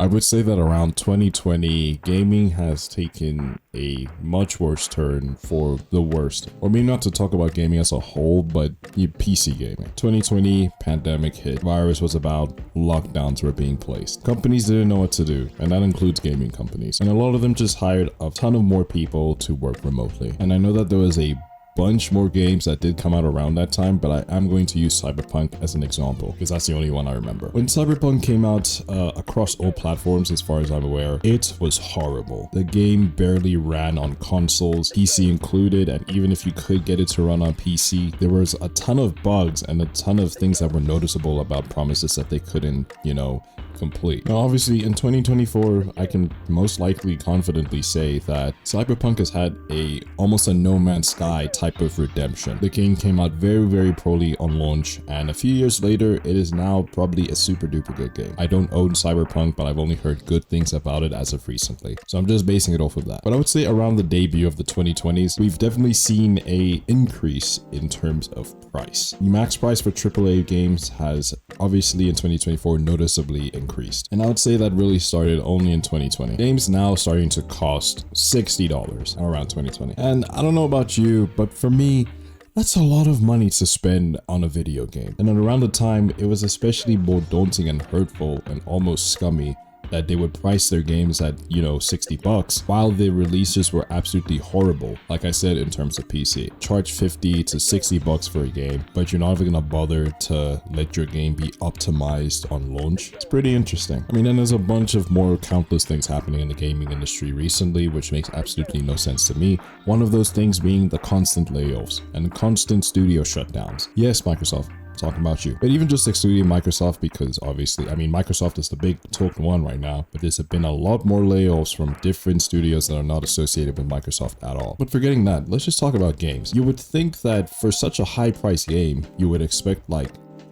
I would say that around 2020, gaming has taken a much worse turn for the worst. Or maybe not to talk about gaming as a whole, but PC gaming. 2020, pandemic hit. Virus was about, lockdowns were being placed. Companies didn't know what to do, and that includes gaming companies. And a lot of them just hired a ton of more people to work remotely. And I know that there was a bunch more games that did come out around that time, but I am going to use Cyberpunk as an example because that's the only one I remember. When Cyberpunk came out across all platforms, as far as I'm aware, it was horrible. The game barely ran on consoles, PC included, and even if you could get it to run on PC, there was a ton of bugs and a ton of things that were noticeable about promises that they couldn't, complete. Now, obviously, in 2024, I can most likely confidently say that Cyberpunk has had almost a No Man's Sky type of redemption. The game came out very, very poorly on launch, and a few years later, it is now probably a super duper good game. I don't own Cyberpunk, but I've only heard good things about it as of recently, so I'm just basing it off of that. But I would say around the debut of the 2020s, we've definitely seen a increase in terms of price. The max price for AAA games has obviously in 2024 noticeably increased, and I would say that really started only in 2020. Games now starting to cost $60 around 2020, and I don't know about you, but for me, that's a lot of money to spend on a video game. And then around the time, it was especially more daunting and hurtful and almost scummy that they would price their games at, $60 while the releases were absolutely horrible. Like I said, in terms of PC, charge $50 to $60 for a game, but you're not even gonna bother to let your game be optimized on launch. It's pretty interesting. I mean, and there's a bunch of more countless things happening in the gaming industry recently, which makes absolutely no sense to me. One of those things being the constant layoffs and constant studio shutdowns. Yes, Microsoft, talking about you. But even just excluding Microsoft, because obviously, Microsoft is the big talked one right now, but there's been a lot more layoffs from different studios that are not associated with Microsoft at all. But forgetting that, let's just talk about games. You would think that for such a high price game, you would expect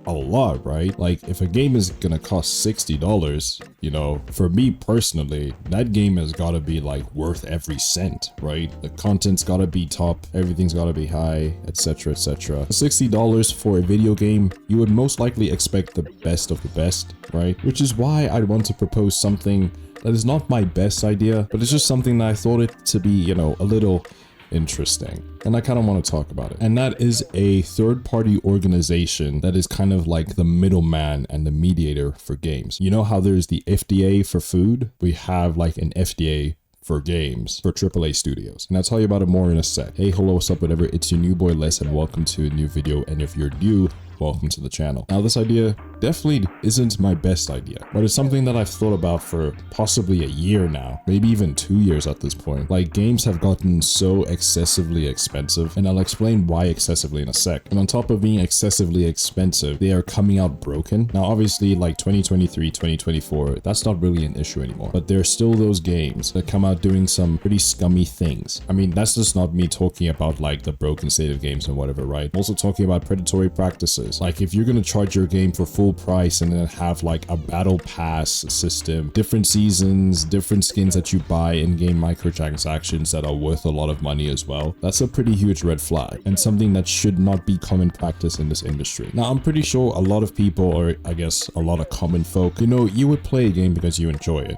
a lot, right? Like if a game is gonna cost $60, for me personally, that game has gotta be worth every cent, right? The content's gotta be top, everything's gotta be high, etc, etc. $60 for a video game, you would most likely expect the best of the best, right? Which is why I'd want to propose something that is not my best idea, but it's just something that I thought it to be, a little interesting, and I kind of want to talk about it. And that is a third-party organization that is kind of like the middleman and the mediator for games. You know how there's the FDA for food? We have an FDA for games for AAA studios, and I'll tell you about it more in a sec. Hey, hello, what's up, whatever? It's your new boy Les, and welcome to a new video. And if you're new, welcome to the channel. Now, this idea definitely isn't my best idea, but it's something that I've thought about for possibly a year now, maybe even 2 years at this point. Games have gotten so excessively expensive, and I'll explain why excessively in a sec. And on top of being excessively expensive, they are coming out broken. Now, obviously, 2023, 2024, that's not really an issue anymore, but there's still those games that come out doing some pretty scummy things. That's just not me talking about the broken state of games and whatever, right? I'm also talking about predatory practices. If you're gonna charge your game for full price and then have a battle pass system, different seasons, different skins that you buy, in-game microtransactions that are worth a lot of money as well, that's a pretty huge red flag and something that should not be common practice in this industry. Now, I'm pretty sure a lot of people, or I guess a lot of common folk, you would play a game because you enjoy it.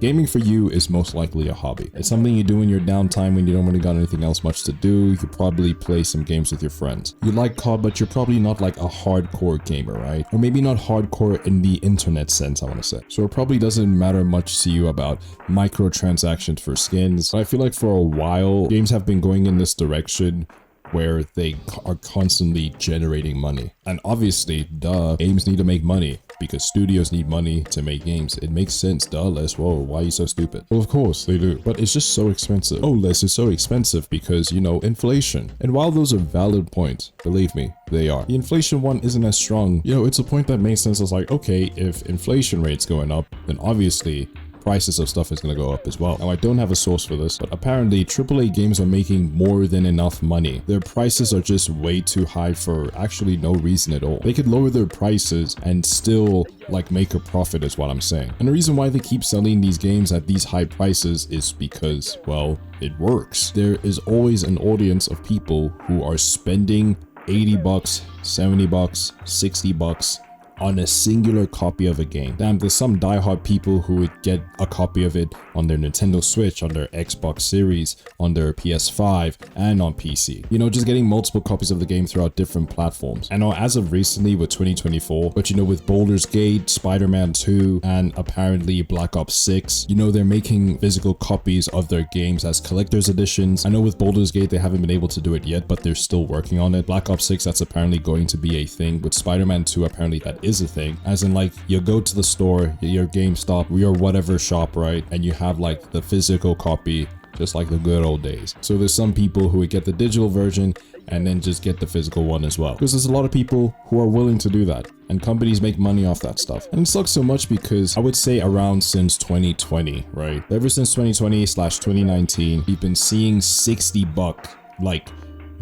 Gaming for you is most likely a hobby. It's something you do in your downtime when you don't really got anything else much to do. You probably play some games with your friends. You like COD, but you're probably not a hardcore gamer, right? Or maybe not hardcore in the internet sense, I want to say. So it probably doesn't matter much to you about microtransactions for skins. But I feel for a while, games have been going in this direction where they are constantly generating money. And obviously, games need to make money because studios need money to make games. It makes sense, Les. Whoa, why are you so stupid? Well, of course they do, but it's just so expensive. Oh, Les, it's so expensive because, inflation. And while those are valid points, believe me, they are. The inflation one isn't as strong. It's a point that makes sense. It's okay, if inflation rate's going up, then obviously prices of stuff is going to go up as well. Now, I don't have a source for this, but apparently AAA games are making more than enough money. Their prices are just way too high for actually no reason at all. They could lower their prices and still make a profit is what I'm saying. And the reason why they keep selling these games at these high prices is because, well, it works. There is always an audience of people who are spending $80, $70, $60 on a singular copy of a game. Damn, there's some diehard people who would get a copy of it on their Nintendo Switch, on their Xbox Series, on their PS5, and on PC. You know, just getting multiple copies of the game throughout different platforms. And as of recently with 2024, but you know, with Baldur's Gate, Spider-Man 2, and apparently Black Ops 6, you know, they're making physical copies of their games as collector's editions. I know with Baldur's Gate, they haven't been able to do it yet, but they're still working on it. Black Ops 6, that's apparently going to be a thing. With Spider-Man 2, apparently that is a thing. As in, like, you go to the store, your GameStop, your whatever shop, right? And you have like the physical copy, just like the good old days. So there's some people who would get the digital version and then just get the physical one as well. Because there's a lot of people who are willing to do that. And companies make money off that stuff. And it sucks so much because I would say around since 2020, right? Ever since 2020/2019, we've been seeing $60 like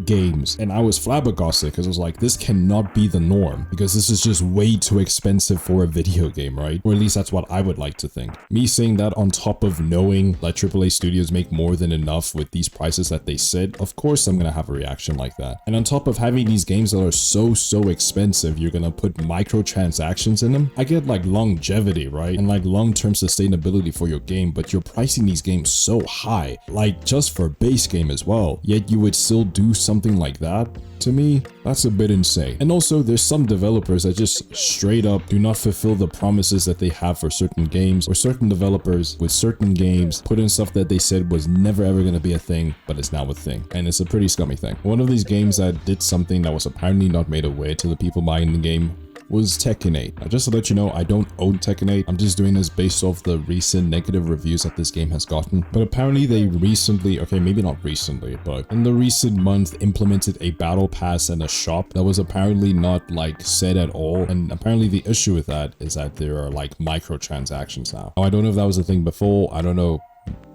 games, and I was flabbergasted because I was like, this cannot be the norm, because this is just way too expensive for a video game, right? Or at least that's what I would like to think. Me saying that on top of knowing that AAA studios make more than enough with these prices that they set, of course I'm gonna have a reaction like that. And on top of having these games that are so expensive, you're gonna put microtransactions in them. I get like longevity, right? And like long-term sustainability for your game, but you're pricing these games so high, like just for base game as well, yet you would still do something like that. To me, that's a bit insane. And also, there's some developers that just straight up do not fulfill the promises that they have for certain games, or certain developers with certain games put in stuff that they said was never ever going to be a thing, but it's now a thing. And it's a pretty scummy thing. One of these games that did something that was apparently not made aware to the people buying the game was Tekken 8. Now, just to let you know, I don't own Tekken 8. I'm just doing this based off the recent negative reviews that this game has gotten. But apparently they recently, okay, maybe not recently, but in the recent month implemented a battle pass and a shop that was apparently not like said at all. And apparently the issue with that is that there are like microtransactions now. Now, I don't know if that was a thing before. I don't know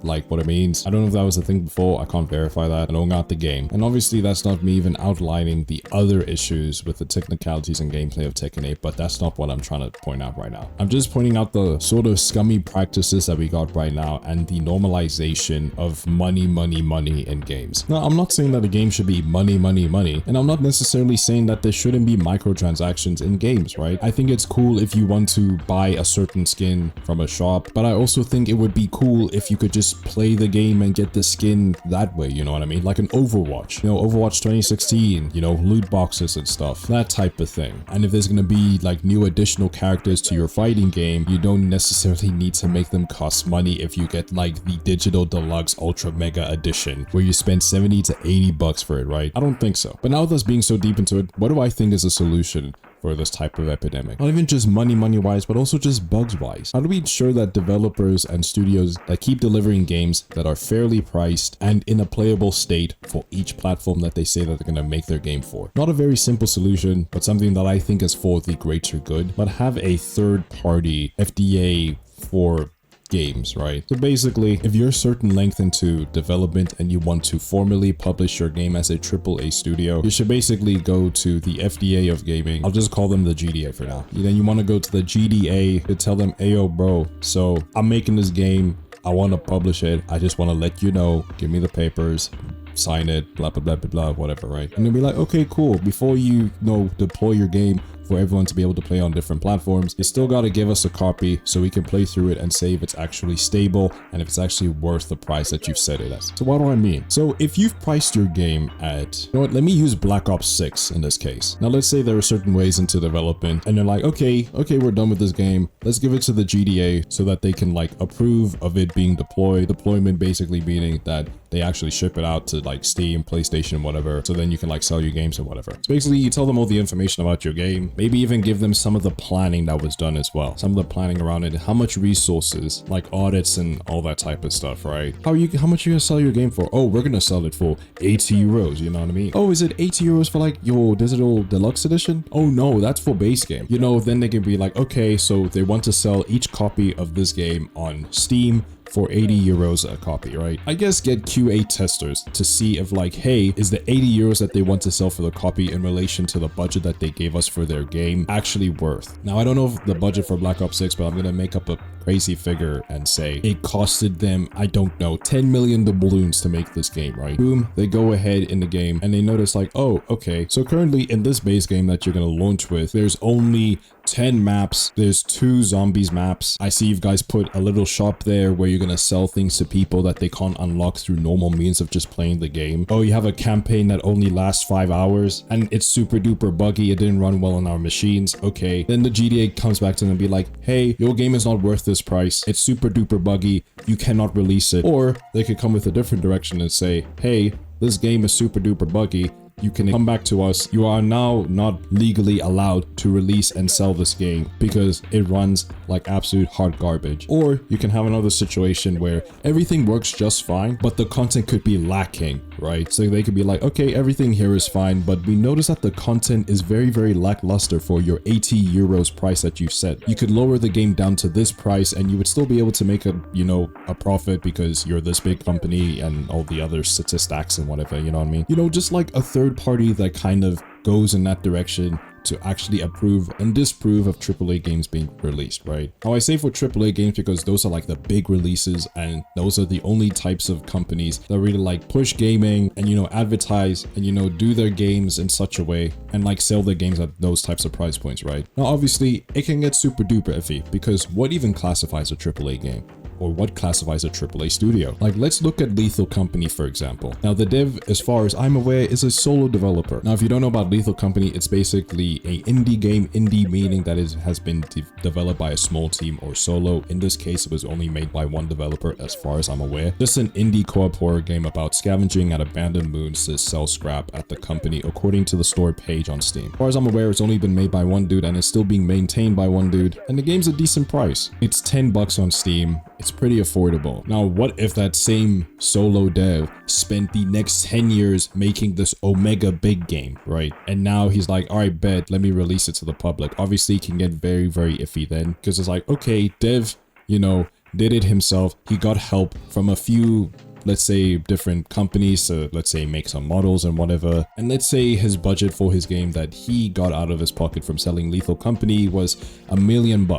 like what it means. I don't know if that was a thing before. I can't verify that. I don't got the game. And obviously that's not me even outlining the other issues with the technicalities and gameplay of Tekken 8, but that's not what I'm trying to point out right now. I'm just pointing out the sort of scummy practices that we got right now and the normalization of money in games. Now, I'm not saying that a game should be money, and I'm not necessarily saying that there shouldn't be microtransactions in games, right? I think it's cool if you want to buy a certain skin from a shop, but I also think it would be cool if you could just play the game and get the skin that way, you know what I mean? Like an Overwatch, you know, Overwatch 2016, you know, loot boxes and stuff, that type of thing. And if there's gonna be like new additional characters to your fighting game, you don't necessarily need to make them cost money if you get like the digital deluxe ultra mega edition where you spend 70 to 80 bucks for it, right? I don't think so. But now with us being so deep into it, what do I think is a solution for this type of epidemic? Not even just money wise, but also just bugs wise. How do we ensure that developers and studios that keep delivering games that are fairly priced and in a playable state for each platform that they say that they're going to make their game for? Not a very simple solution, but something that I think is for the greater good, but have a third party FDA for games, right? So basically, if you're a certain length into development and you want to formally publish your game as a AAA studio, you should basically go to the FDA of gaming. I'll just call them the GDA for now. Then you want to go to the GDA to tell them, ayo bro, so I'm making this game, I want to publish it, I just want to let you know, give me the papers, sign it, blah blah blah blah blah, whatever, right? And they'll be like, okay, cool. Before you deploy your game for everyone to be able to play on different platforms, you still got to give us a copy so we can play through it and say if it's actually stable and if it's actually worth the price that you've set it as. So what do I mean? So if you've priced your game at, you know what, let me use Black Ops 6 in this case. Now let's say there are certain ways into development and they're like, okay, we're done with this game. Let's give it to the GDA so that they can like approve of it being deployed. Deployment basically meaning that they actually ship it out to like Steam, PlayStation, whatever. So then you can like sell your games or whatever. So basically you tell them all the information about your game, maybe even give them some of the planning that was done as well. Some of the planning around it, how much resources, like audits and all that type of stuff, right? How much are you gonna sell your game for? Oh, we're gonna sell it for 80 euros, you know what I mean? Oh, is it 80 euros for like your digital deluxe edition? Oh no, that's for base game. You know, then they can be like, okay, so they want to sell each copy of this game on Steam for 80 euros a copy, right? I guess get QA testers to see if like, hey, is the 80 euros that they want to sell for the copy in relation to the budget that they gave us for their game actually worth? Now, I don't know if the budget for Black Ops 6, but I'm gonna make up a crazy figure and say it costed them, I don't know, 10 million doubloons to make this game, right? Boom, they go ahead in the game and they notice like, oh, okay, so currently in this base game that you're gonna launch with, there's only 10 maps. There's 2 zombies maps. I see you guys put a little shop there where you're gonna sell things to people that they can't unlock through normal means of just playing the game. Oh, you have a campaign that only lasts 5 hours and it's super duper buggy. It didn't run well on our machines. Okay. Then the GTA comes back to them and be like, hey, your game is not worth this price. It's super duper buggy. You cannot release it. Or they could come with a different direction and say, hey, this game is super duper buggy. You can come back to us. You are now not legally allowed to release and sell this game because it runs like absolute hot garbage. Or you can have another situation where everything works just fine, but the content could be lacking, right? So they could be like, okay, everything here is fine, but we notice that the content is very, very lackluster for your 80 euros price that you set. You could lower the game down to this price and you would still be able to make a, you know, a profit because you're this big company and all the other statistics and whatever, you know what I mean? You know, just like a third party that kind of goes in that direction to actually approve and disapprove of AAA games being released, right? Now I say for AAA games because those are like the big releases and those are the only types of companies that really like push gaming and, you know, advertise and, you know, do their games in such a way and like sell their games at those types of price points, right? Now obviously it can get super duper iffy because what even classifies a AAA game? Or what classifies a AAA studio? Like, let's look at Lethal Company, for example. Now, the dev, as far as I'm aware, is a solo developer. Now, if you don't know about Lethal Company, it's basically a indie game, indie meaning that has been developed by a small team or solo. In this case, it was only made by one developer, as far as I'm aware. Just an indie co-op horror game about scavenging at abandoned moons to sell scrap at the company, according to the store page on Steam. As far as I'm aware, it's only been made by one dude and it's still being maintained by one dude. And the game's a decent price. It's $10 on Steam. It's pretty affordable. Now, what if that same solo dev spent the next 10 years making this Omega big game, right? And now he's like, all right, bet, let me release it to the public. Obviously, it can get very, very iffy then because it's like, okay, dev, you know, did it himself. He got help from a few, let's say, different companies to, let's say, make some models and whatever. And let's say his budget for his game that he got out of his pocket from selling Lethal Company was $1 million.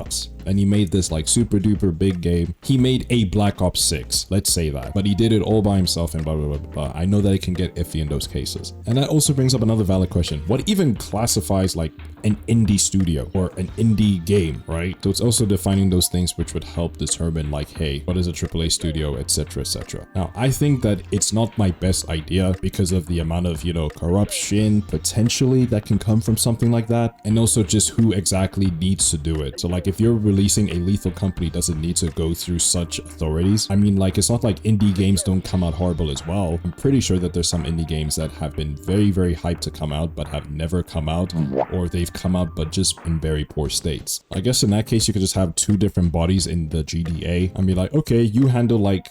And he made this like super duper big game. He made a Black Ops 6, let's say that. But he did it all by himself and blah, blah, blah, blah. I know that it can get iffy in those cases. And that also brings up another valid question. What even classifies like an indie studio or an indie game, right? So it's also defining those things which would help determine like, hey, what is a AAA studio, etc., etc. Now, I think that it's not my best idea because of the amount of, you know, corruption potentially that can come from something like that. And also just who exactly needs to do it. So like if you're releasing a Lethal Company doesn't need to go through such authorities. I mean, like, it's not like indie games don't come out horrible as well. I'm pretty sure that there's some indie games that have been very, very hyped to come out, but have never come out, or they've come out, but just in very poor states. I guess in that case, you could just have 2 different bodies in the GDA and be like, okay, you handle like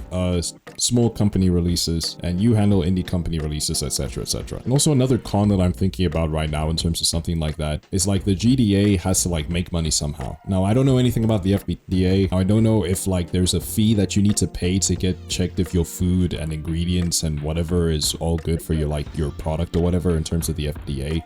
small company releases and you handle indie company releases, etc., etc. And also another con that I'm thinking about right now in terms of something like that is like the GDA has to like make money somehow. Now, I don't know anything about the FDA. I don't know if like there's a fee that you need to pay to get checked if your food and ingredients and whatever is all good for your like your product or whatever in terms of the FDA.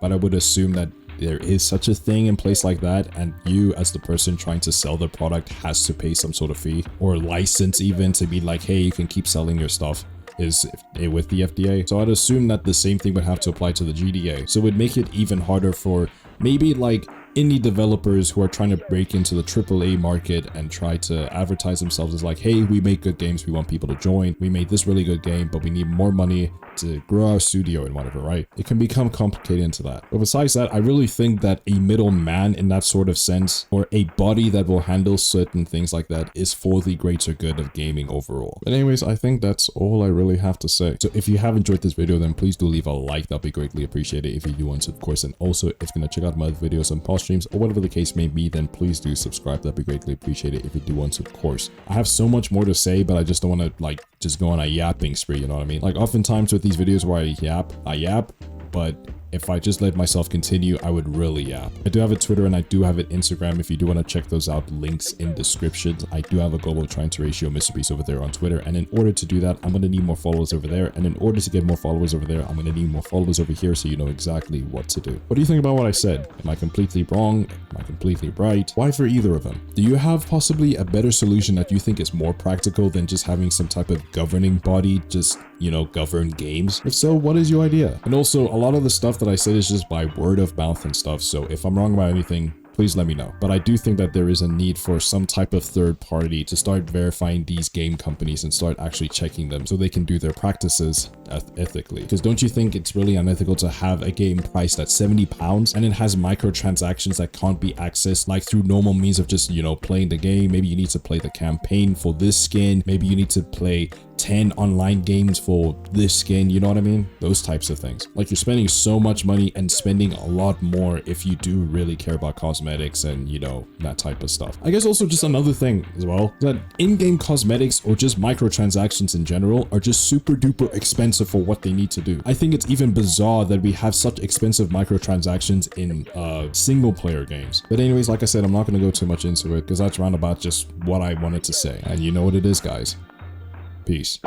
But I would assume that there is such a thing in place like that, and you as the person trying to sell the product has to pay some sort of fee or license even to be like, hey, you can keep selling your stuff is with the FDA. So I'd assume that the same thing would have to apply to the GDA. So it would make it even harder for maybe like indie developers who are trying to break into the AAA market and try to advertise themselves as like, hey, we make good games, we want people to join. We made this really good game, but we need more money to grow our studio and whatever, right? It can become complicated into that. But besides that, I really think that a middleman in that sort of sense, or a body that will handle certain things like that, is for the greater good of gaming overall. But anyways, I think that's all I really have to say. So if you have enjoyed this video, then please do leave a like. That'd be greatly appreciated if you do want to, of course. And also, if you're gonna check out my other videos and past streams or whatever the case may be, then please do subscribe. That'd be greatly appreciated if you do want to, of course. I have so much more to say, but I just don't want to like just go on a yapping spree, you know what I mean? Like oftentimes with these videos where I yap, but if I just let myself continue, I would really yap. I do have a Twitter and I do have an Instagram. If you do want to check those out, links in descriptions. I do have a global trying to ratio Mr. Beast over there on Twitter. And in order to do that, I'm going to need more followers over there. And in order to get more followers over there, I'm going to need more followers over here so you know exactly what to do. What do you think about what I said? Am I completely wrong? Am I completely right? Why for either of them? Do you have possibly a better solution that you think is more practical than just having some type of governing body just, you know, govern games? If so, what is your idea? And also, a lot of the stuff that I said is just by word of mouth and stuff. So if I'm wrong about anything, please let me know. But I do think that there is a need for some type of third party to start verifying these game companies and start actually checking them so they can do their practices ethically. Because don't you think it's really unethical to have a game priced at £70 and it has microtransactions that can't be accessed like through normal means of just, you know, playing the game? Maybe you need to play the campaign for this skin. Maybe you need to play 10 online games for this skin, you know what I mean? Those types of things. Like, you're spending so much money and spending a lot more if you do really care about cosmetics and, you know, that type of stuff. I guess also just another thing as well, that in-game cosmetics or just microtransactions in general are just super duper expensive for what they need to do. I think it's even bizarre that we have such expensive microtransactions in single player games. But anyways, like I said, I'm not going to go too much into it because that's roundabout just what I wanted to say. And you know what it is, guys. Peace.